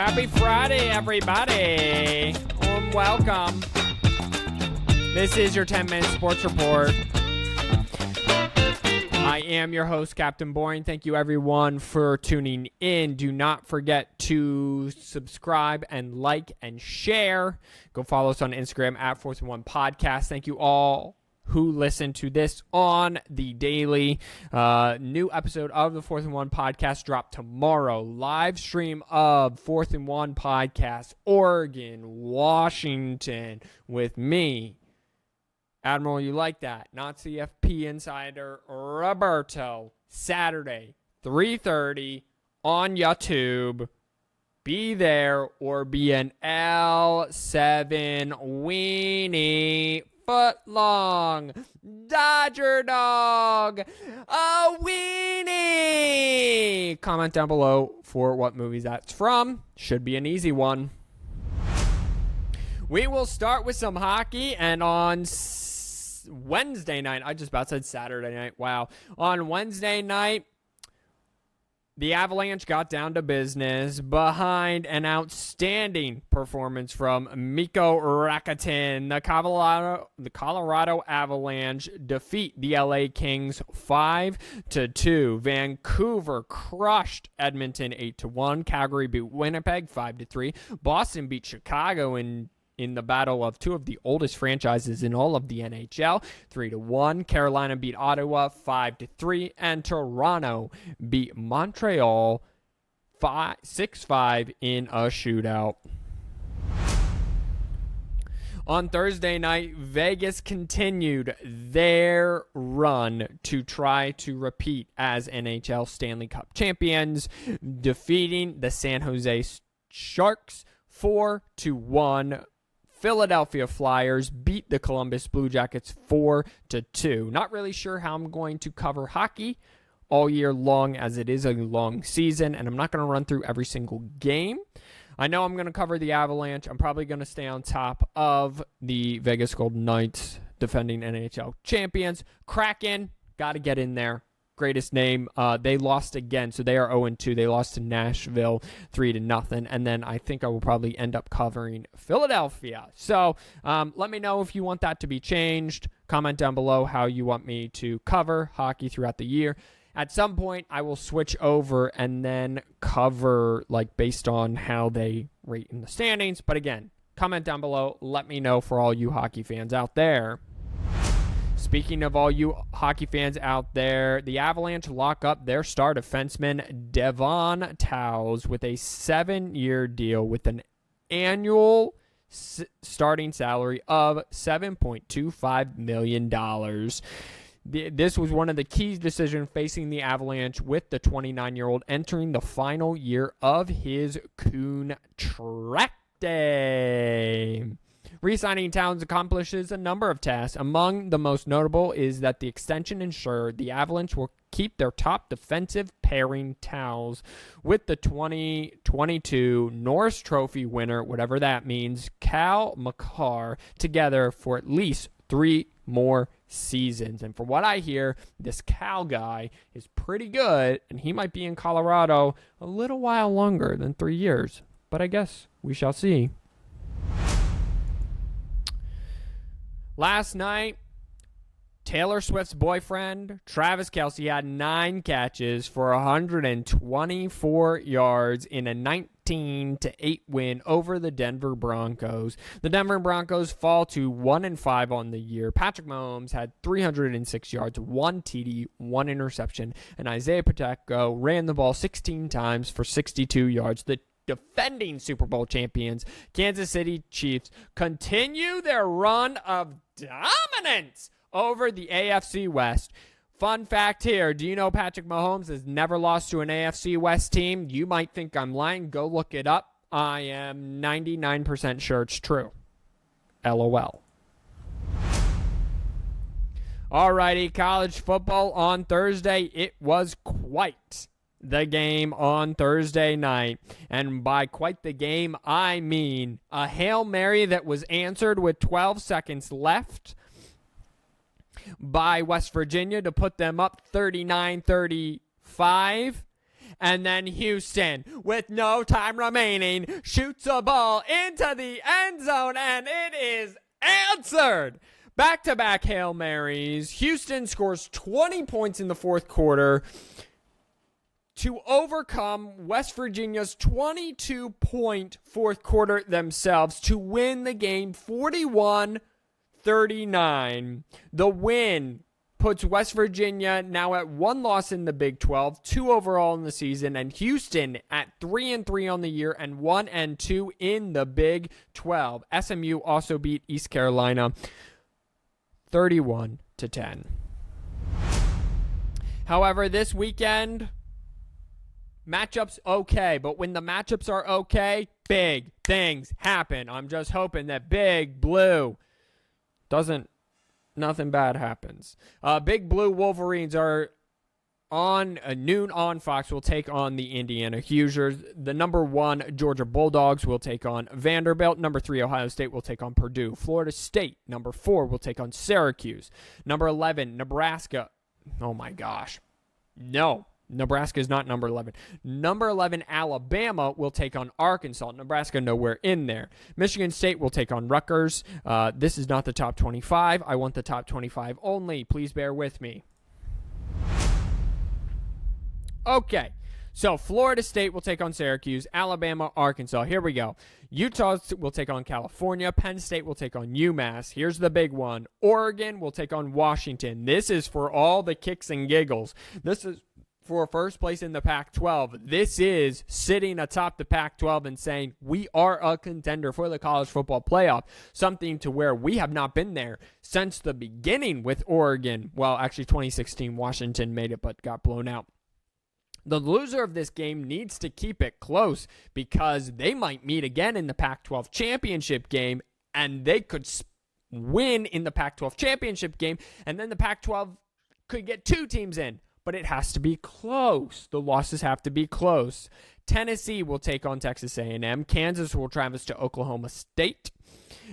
Happy Friday, everybody. Welcome. This is your 10-minute sports report. I am your host, Captain Boring. Thank you, everyone, for tuning in. Do not forget to subscribe and like and share. Go follow us on Instagram at 4th and 1 Podcast. Thank you all who listen to this on the daily. New episode of the 4th and 1 Podcast drop tomorrow. Live stream of 4th and 1 Podcast, Oregon, Washington, with me, Admiral, you like that? Not CFP Insider Roberto. Saturday, 3:30 on YouTube. Be there or be an L7 weenie foot long Dodger dog. A weenie. Comment down below for what movies that's from. Should be an easy one. We will start with some hockey, and on Wednesday night, I just about said Saturday night, wow. On Wednesday night, the Avalanche got down to business behind an outstanding performance from Mikko Rakitin. The Colorado Avalanche defeat the LA Kings 5-2. Vancouver crushed Edmonton 8-1. Calgary beat Winnipeg 5-3. Boston beat Chicago in the battle of two of the oldest franchises in all of the NHL, 3-1. Carolina beat Ottawa 5-3, and Toronto beat Montreal 6-5 in a shootout. On Thursday night, Vegas continued their run to try to repeat as NHL Stanley Cup champions, defeating the San Jose Sharks 4-1. Philadelphia Flyers beat the Columbus Blue Jackets 4-2. Not really sure how I'm going to cover hockey all year long, as it is a long season, and I'm not going to run through every single game. I know I'm going to cover the Avalanche. I'm probably going to stay on top of the Vegas Golden Knights, defending NHL champions. Kraken, got to get in there. Greatest name. They lost again, so they are 0-2. They lost to Nashville 3-0, and then I think I will probably end up covering Philadelphia. So let me know if you want that to be changed. Comment down below how you want me to cover hockey throughout the year. At some point, I will switch over and then cover based on how they rate in the standings. But again, comment down below. Let me know for all you hockey fans out there. Speaking of all you hockey fans out there, the Avalanche lock up their star defenseman Devon Towles with a 7-year deal with an annual starting salary of $7.25 million. This was one of the key decisions facing the Avalanche, with the 29-year-old entering the final year of his contract. Re-signing Towns accomplishes a number of tasks. Among the most notable is that the extension ensured the Avalanche will keep their top defensive pairing Towles with the 2022 Norris Trophy winner, whatever that means, Cal McCarr, together for at least 3 more seasons. And from what I hear, this Cal guy is pretty good, and he might be in Colorado a little while longer than 3 years. But I guess we shall see. Last night, Taylor Swift's boyfriend, Travis Kelce, had 9 catches for 124 yards in a 19-8 win over the Denver Broncos. The Denver Broncos fall to 1-5 on the year. Patrick Mahomes had 306 yards, 1 TD, 1 interception, and Isaiah Pacheco ran the ball 16 times for 62 yards. The defending Super Bowl champions, Kansas City Chiefs, continue their run of dominance over the AFC West. Fun fact here, do you know Patrick Mahomes has never lost to an AFC West team? You might think I'm lying. Go look it up. I am 99% sure it's true. LOL. Alrighty, college football on Thursday. It was quite the game on Thursday night. And by quite the game, I mean a Hail Mary that was answered with 12 seconds left by West Virginia to put them up 39-35. And then Houston, with no time remaining, shoots a ball into the end zone, and it is answered. Back-to-back Hail Marys. Houston scores 20 points in the fourth quarter to overcome West Virginia's 22-point fourth quarter themselves to win the game 41-39. The win puts West Virginia now at 1 loss in the Big 12, 2 overall in the season, and Houston at 3-3 on the year and 1-2 in the Big 12. SMU also beat East Carolina 31-10. However, this weekend, matchups okay, but when the matchups are okay, big things happen. I'm just hoping that Big Blue nothing bad happens. Big Blue Wolverines are on noon on Fox will take on the Indiana Hoosiers. The number 1 Georgia Bulldogs will take on Vanderbilt. Number 3 Ohio State will take on Purdue. Florida State, number 4, will take on Syracuse. Number 11 Nebraska. Oh my gosh. No. Nebraska is not number 11. Number 11, Alabama, will take on Arkansas. Nebraska nowhere in there. Michigan State will take on Rutgers. This is not the top 25. I want the top 25 only. Please bear with me. Okay, so Florida State will take on Syracuse. Alabama, Arkansas. Here we go. Utah will take on California. Penn State will take on UMass. Here's the big one. Oregon will take on Washington. This is for all the kicks and giggles. This is for first place in the Pac-12. This is sitting atop the Pac-12 and saying we are a contender for the college football playoff, something to where we have not been there since the beginning with Oregon. Well, actually 2016, Washington made it but got blown out. The loser of this game needs to keep it close because they might meet again in the Pac-12 championship game, and they could win in the Pac-12 championship game, and then the Pac-12 could get 2 teams in. But it has to be close. The losses have to be close. Tennessee will take on Texas A&M. Kansas will travel to Oklahoma State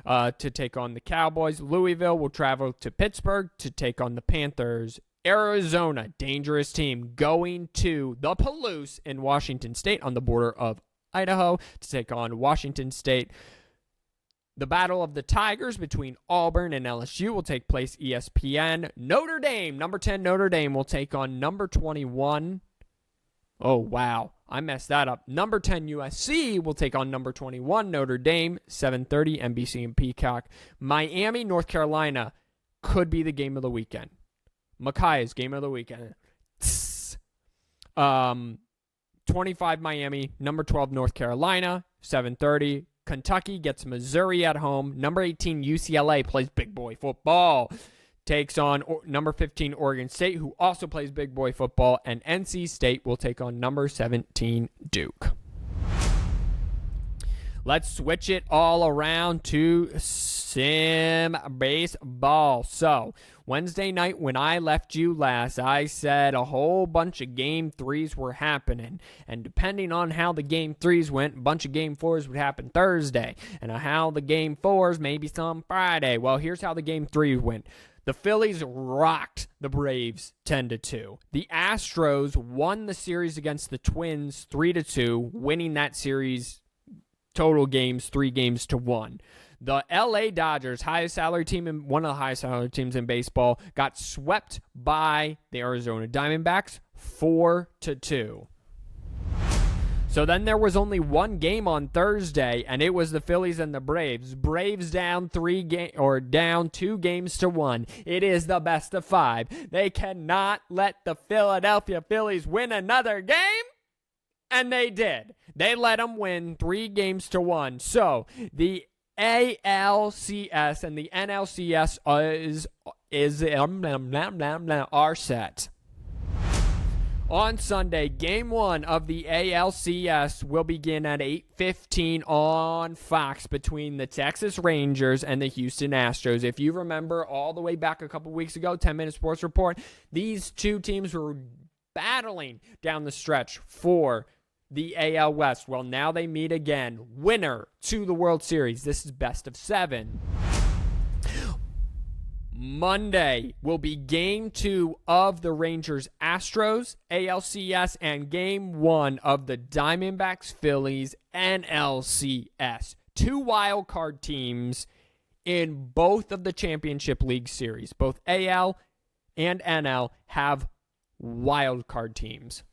to take on the Cowboys. Louisville will travel to Pittsburgh to take on the Panthers. Arizona, dangerous team, going to the Palouse in Washington State on the border of Idaho to take on Washington State. The Battle of the Tigers between Auburn and LSU will take place ESPN. Notre Dame, number 10 Notre Dame, will take on number 21. Oh, wow. I messed that up. Number 10 USC will take on number 21 Notre Dame, 7:30 NBC and Peacock. Miami, North Carolina could be the game of the weekend. Micaiah's game of the weekend. 25 Miami, number 12 North Carolina, 7:30. Kentucky gets Missouri at home. Number 18 UCLA plays big boy football. Takes on number 15 Oregon State, who also plays big boy football. And NC State will take on number 17 Duke. Let's switch it all around to sim baseball. So, Wednesday night when I left you last, I said a whole bunch of Game 3s were happening. And depending on how the Game 3s went, a bunch of Game 4s would happen Thursday. And how the Game 4s, maybe some Friday. Well, here's how the Game 3s went. The Phillies rocked the Braves 10-2. The Astros won the series against the Twins 3-2, winning that series total games 3-1. The LA Dodgers, highest salary team and one of the highest salary teams in baseball, got swept by the Arizona Diamondbacks 4-2. So then there was only one game on Thursday, and it was the Phillies and the Braves. Braves down 2 games to 1. It is the best of 5. They cannot let the Philadelphia Phillies win another game. And they did. They let them win 3 games to 1. So the ALCS and the NLCS are set. On Sunday, Game 1 of the ALCS will begin at 8:15 on Fox between the Texas Rangers and the Houston Astros. If you remember all the way back a couple weeks ago, 10-Minute Sports Report, these two teams were battling down the stretch for the AL West. Well, now they meet again. Winner to the World Series. This is best of 7. Monday will be game 2 of the Rangers-Astros ALCS and game 1 of the Diamondbacks-Phillies NLCS. 2 wild card teams in both of the Championship League series. Both AL and NL have wild card teams.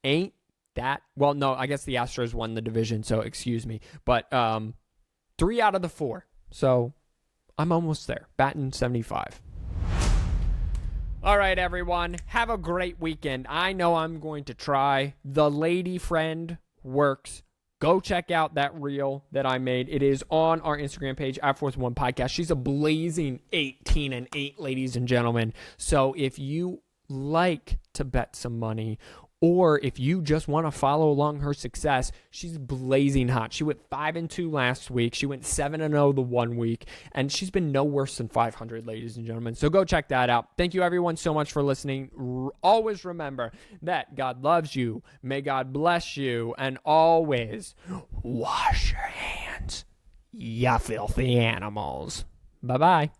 Ain't that... Well, no, I guess the Astros won the division, so excuse me. But 3 out of the 4. So I'm almost there. Batting 75. All right, everyone. Have a great weekend. I know I'm going to try. The Lady Friend works. Go check out that reel that I made. It is on our Instagram page, @4th1 Podcast. She's a blazing 18-8, ladies and gentlemen. So if you like to bet some money, or if you just want to follow along her success, she's blazing hot. She went 5-2 last week. She went 7-0 the one week, and she's been no worse than 500, ladies and gentlemen. So go check that out. Thank you, everyone, so much for listening. Always remember that God loves you. May God bless you, and always wash your hands, you filthy animals. Bye-bye.